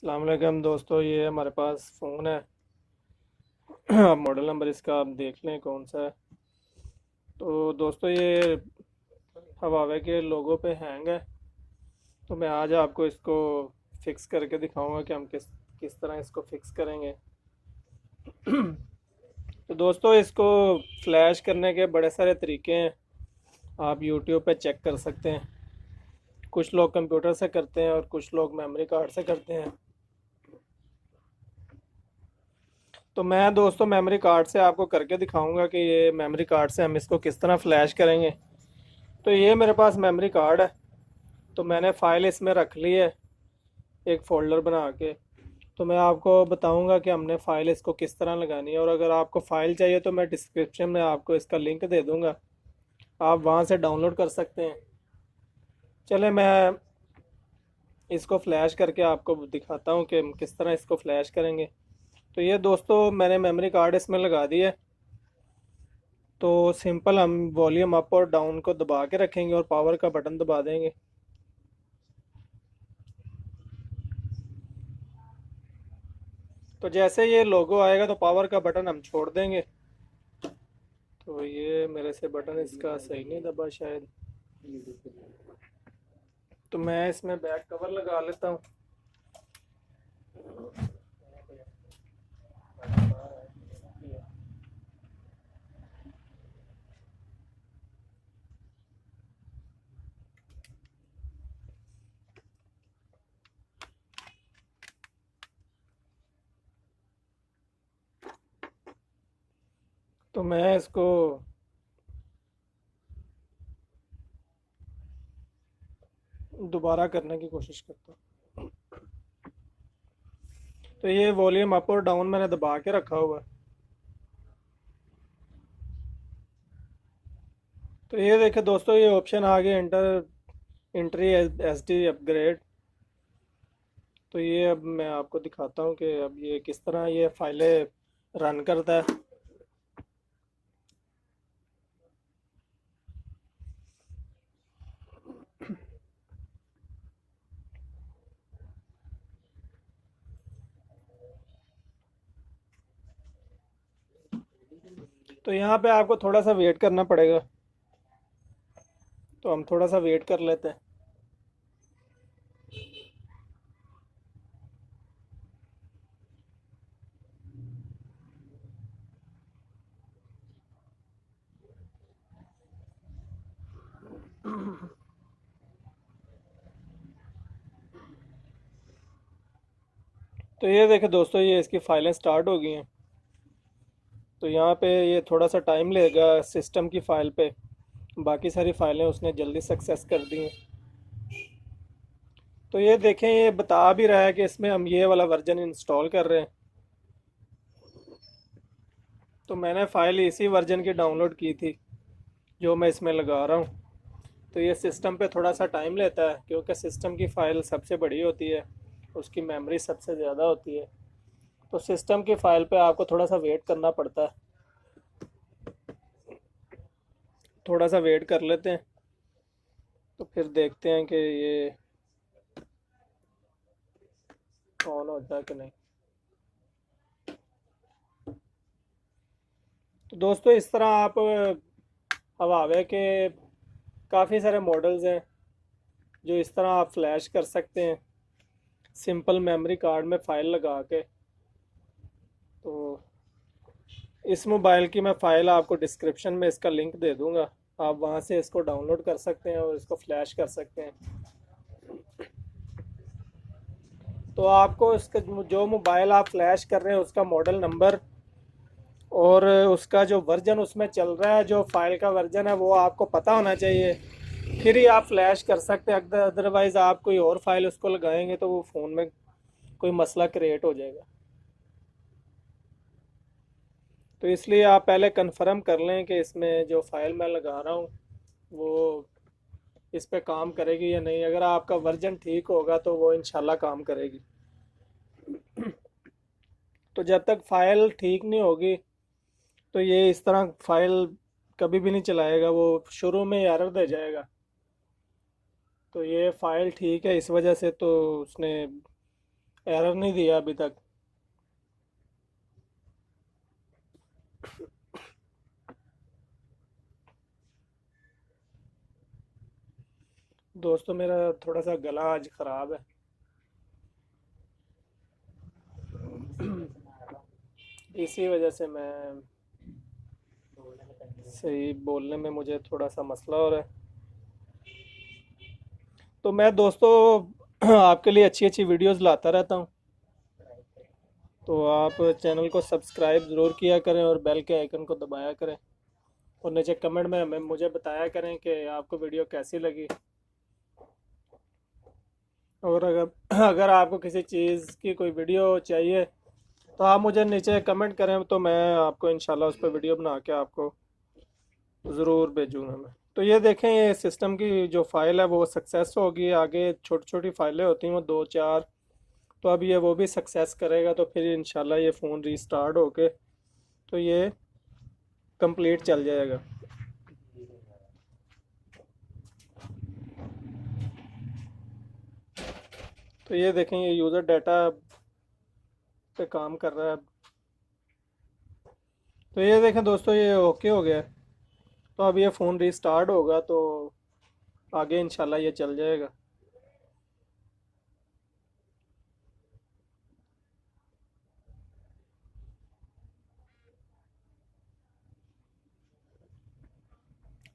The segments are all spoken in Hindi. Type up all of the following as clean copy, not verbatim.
अस्सलाम वालेकुम दोस्तों, ये हमारे पास फ़ोन है। आप मॉडल नंबर इसका आप देख लें कौन सा है। तो दोस्तों ये हवावे के लोगों पे हैंग है। तो मैं आज आपको इसको फिक्स करके दिखाऊंगा कि हम किस किस तरह इसको फिक्स करेंगे। तो दोस्तों इसको फ्लैश करने के बड़े सारे तरीके हैं। आप यूट्यूब पे चेक कर सकते हैं। कुछ लोग कंप्यूटर से करते हैं और कुछ लोग मेमोरी कार्ड से करते हैं। तो मैं दोस्तों मेमोरी कार्ड से आपको करके दिखाऊंगा कि ये मेमोरी कार्ड से हम इसको किस तरह फ्लैश करेंगे। तो ये मेरे पास मेमोरी कार्ड है। तो मैंने फ़ाइल इसमें रख ली है, एक फ़ोल्डर बना के। तो मैं आपको बताऊंगा कि हमने फ़ाइल इसको किस तरह लगानी है, और अगर आपको फ़ाइल चाहिए तो मैं डिस्क्रिप्शन में आपको इसका लिंक दे दूंगा, आप वहाँ से डाउनलोड कर सकते हैं। चले मैं इसको फ्लैश करके आपको दिखाता हूँ कि हम किस तरह इसको फ्लैश करेंगे। तो ये दोस्तों मैंने मेमोरी कार्ड इसमें लगा दी है। तो सिंपल हम वॉल्यूम अप और डाउन को दबा के रखेंगे और पावर का बटन दबा देंगे। तो जैसे ये लोगो आएगा तो पावर का बटन हम छोड़ देंगे। तो ये मेरे से बटन इसका सही नहीं दबा शायद। तो मैं इसमें बैक कवर लगा लेता हूँ। तो मैं इसको दोबारा करने की कोशिश करता हूँ। तो ये वॉल्यूम अप और डाउन मैंने दबा के रखा हुआ है। तो ये देखे दोस्तों, ये ऑप्शन आ गया एंट्री एस डी अपग्रेड। तो ये अब मैं आपको दिखाता हूँ कि अब ये किस तरह ये फाइलें रन करता है। तो यहाँ पे आपको थोड़ा सा वेट करना पड़ेगा। तो हम थोड़ा सा वेट कर लेते हैं। तो ये देखे दोस्तों, ये इसकी फाइलें स्टार्ट हो गई हैं। तो यहाँ पे ये थोड़ा सा टाइम लेगा सिस्टम की फ़ाइल पे। बाकी सारी फाइलें उसने जल्दी सक्सेस कर दी हैं। तो ये देखें, ये बता भी रहा है कि इसमें हम ये वाला वर्जन इंस्टॉल कर रहे हैं। तो मैंने फ़ाइल इसी वर्जन की डाउनलोड की थी जो मैं इसमें लगा रहा हूँ। तो ये सिस्टम पे थोड़ा सा टाइम लेता है क्योंकि सिस्टम की फ़ाइल सबसे बड़ी होती है, उसकी मेमोरी सबसे ज़्यादा होती है। तो सिस्टम की फ़ाइल पे आपको थोड़ा सा वेट करना पड़ता है। थोड़ा सा वेट कर लेते हैं। तो फिर देखते हैं कि ये ऑन होता है कि नहीं। तो दोस्तों इस तरह आप हवावे के काफ़ी सारे मॉडल्स हैं जो इस तरह आप फ्लैश कर सकते हैं सिंपल मेमोरी कार्ड में फ़ाइल लगा के। तो इस मोबाइल की मैं फ़ाइल आपको डिस्क्रिप्शन में इसका लिंक दे दूंगा, आप वहाँ से इसको डाउनलोड कर सकते हैं और इसको फ्लैश कर सकते हैं। तो आपको इसका जो मोबाइल आप फ्लैश कर रहे हैं उसका मॉडल नंबर और उसका जो वर्जन उसमें चल रहा है, जो फाइल का वर्जन है, वो आपको पता होना चाहिए। फिर ही आप फ्लैश कर सकते हैं। अदरवाइज़ आप कोई और फाइल उसको लगाएंगे तो वो फ़ोन में कोई मसला क्रिएट हो जाएगा। तो इसलिए आप पहले कंफर्म कर लें कि इसमें जो फाइल मैं लगा रहा हूँ वो इस पे काम करेगी या नहीं। अगर आपका वर्जन ठीक होगा तो वो इंशाल्लाह काम करेगी। तो जब तक फाइल ठीक नहीं होगी तो ये इस तरह फाइल कभी भी नहीं चलाएगा, वो शुरू में एरर दे जाएगा। तो ये फाइल ठीक है, इस वजह से तो उसने एरर नहीं दिया अभी तक। दोस्तों मेरा थोड़ा सा गला आज ख़राब है। इसी वजह से मैं सही बोलने में मुझे थोड़ा सा मसला हो रहा है। तो मैं दोस्तों आपके लिए अच्छी अच्छी वीडियोस लाता रहता हूँ। तो आप चैनल को सब्सक्राइब ज़रूर किया करें और बेल के आइकन को दबाया करें। और नीचे कमेंट में हमें मुझे बताया करें कि आपको वीडियो कैसी लगी। और अगर अगर आपको किसी चीज़ की कोई वीडियो चाहिए तो आप मुझे नीचे कमेंट करें, तो मैं आपको इंशाल्लाह उस पर वीडियो बना के आपको ज़रूर भेजूंगा मैं। तो ये देखें, ये सिस्टम की जो फाइल है वो सक्सेस होगी। आगे छोटी छोटी फाइलें होती हैं वो दो चार, तो अब ये वो भी सक्सेस करेगा, तो फिर इंशाल्लाह ये फ़ोन रीस्टार्ट होके तो ये कंप्लीट चल जाएगा। तो ये देखें, ये यूज़र डाटा पे काम कर रहा है। तो ये देखें दोस्तों, ये ओके हो गया है। तो अब ये फ़ोन रीस्टार्ट होगा तो आगे इंशाल्लाह ये चल जाएगा।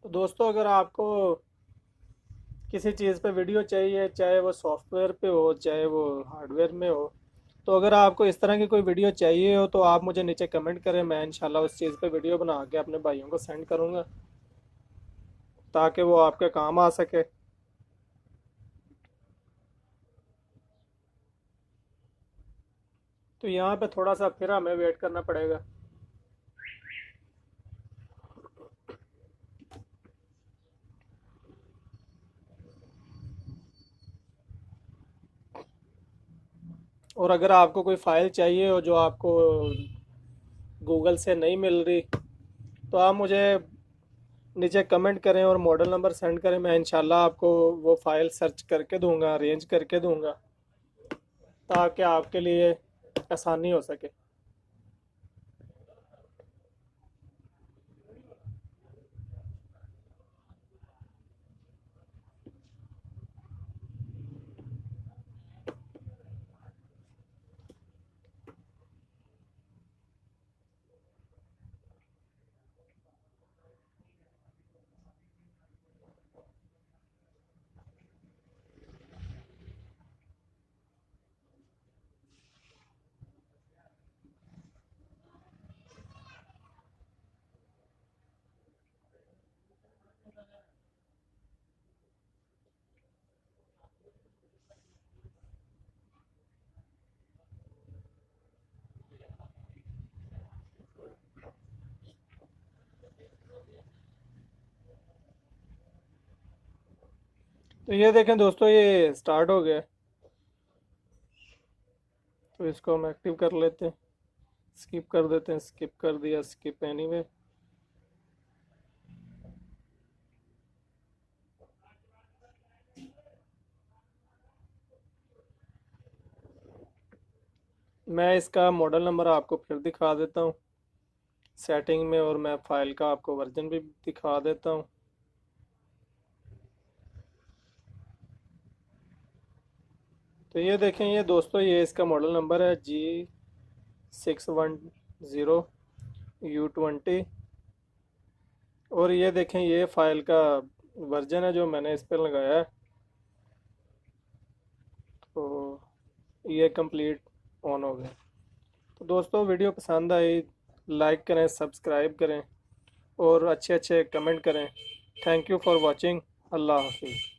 तो दोस्तों अगर आपको किसी चीज़ पे वीडियो चाहिए, चाहे वो सॉफ्टवेयर पे हो चाहे वो हार्डवेयर में हो, तो अगर आपको इस तरह की कोई वीडियो चाहिए हो तो आप मुझे नीचे कमेंट करें। मैं इंशाल्लाह उस चीज़ पे वीडियो बना के अपने भाइयों को सेंड करूँगा ताकि वो आपके काम आ सके। तो यहाँ पे थोड़ा सा फिर हमें वेट करना पड़ेगा। और अगर आपको कोई फ़ाइल चाहिए हो जो आपको गूगल से नहीं मिल रही, तो आप मुझे नीचे कमेंट करें और मॉडल नंबर सेंड करें। मैं इंशाल्लाह आपको वो फ़ाइल सर्च करके दूंगा, अरेंज करके दूंगा ताकि आपके लिए आसानी हो सके। तो ये देखें दोस्तों, ये स्टार्ट हो गया। तो इसको हम एक्टिव कर लेते हैं, स्किप कर देते हैं। स्किप कर दिया, स्किप एनीवे। मैं इसका मॉडल नंबर आपको फिर दिखा देता हूँ सेटिंग में, और मैं फ़ाइल का आपको वर्जन भी दिखा देता हूँ। तो ये देखें, ये दोस्तों ये इसका मॉडल नंबर है G610U20। और ये देखें, ये फ़ाइल का वर्जन है जो मैंने इस पर लगाया है। तो ये कंप्लीट ऑन हो गया। तो दोस्तों वीडियो पसंद आई, लाइक करें, सब्सक्राइब करें और अच्छे अच्छे कमेंट करें। Thank you for watching. अल्लाह हाफिज़।